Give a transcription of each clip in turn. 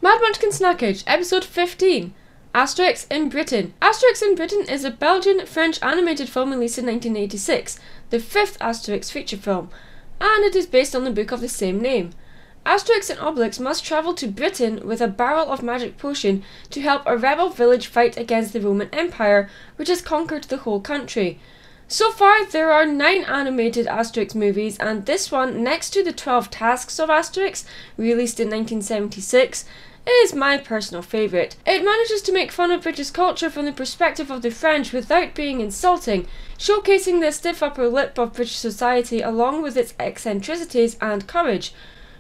Mad Munchkin Snackage, Episode 15, Asterix in Britain. Asterix in Britain is a Belgian-French animated film released in 1986, the fifth Asterix feature film, and it is based on the book of the same name. Asterix and Obelix must travel to Britain with a barrel of magic potion to help a rebel village fight against the Roman Empire, which has conquered the whole country. So far, there are 9 animated Asterix movies, and this one, next to the 12 Tasks of Asterix, released in 1976, is my personal favourite. It manages to make fun of British culture from the perspective of the French without being insulting, showcasing the stiff upper lip of British society along with its eccentricities and courage.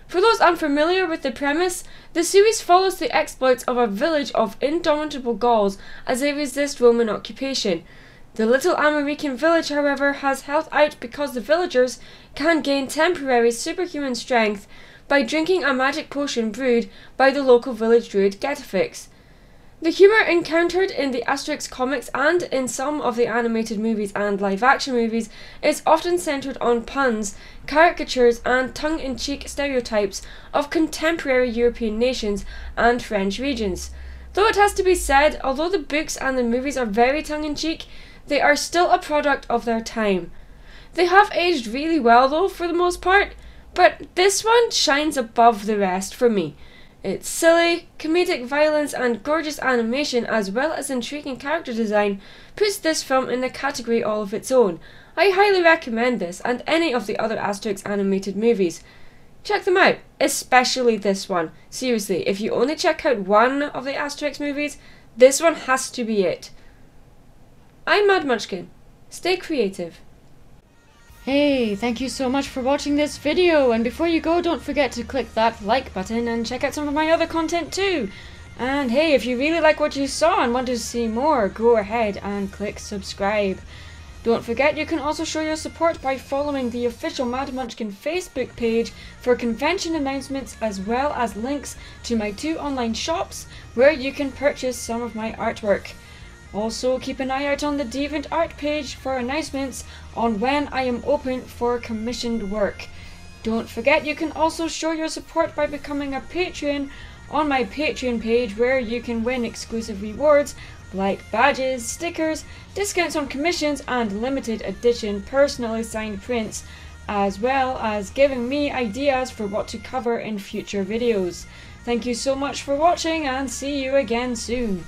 For those unfamiliar with the premise, the series follows the exploits of a village of indomitable Gauls as they resist Roman occupation. The little American village, however, has held out because the villagers can gain temporary superhuman strength by drinking a magic potion brewed by the local village druid Getafix. The humour encountered in the Asterix comics and in some of the animated movies and live-action movies is often centred on puns, caricatures and tongue-in-cheek stereotypes of contemporary European nations and French regions. Though it has to be said, although the books and the movies are very tongue-in-cheek, they are still a product of their time. They have aged really well though, for the most part, but this one shines above the rest for me. Its silly, comedic violence and gorgeous animation as well as intriguing character design puts this film in a category all of its own. I highly recommend this and any of the other Asterix animated movies. Check them out, especially this one. Seriously, if you only check out one of the Asterix movies, this one has to be it. I'm Mad Munchkin. Stay creative. Hey, thank you so much for watching this video, and before you go, don't forget to click that like button and check out some of my other content too. And hey, if you really like what you saw and want to see more, go ahead and click subscribe. Don't forget you can also show your support by following the official Mad Munchkin Facebook page for convention announcements as well as links to my 2 online shops where you can purchase some of my artwork. Also, keep an eye out on the DeviantArt page for announcements on when I am open for commissioned work. Don't forget you can also show your support by becoming a Patreon on my Patreon page where you can win exclusive rewards like badges, stickers, discounts on commissions and limited edition personally signed prints, as well as giving me ideas for what to cover in future videos. Thank you so much for watching and see you again soon.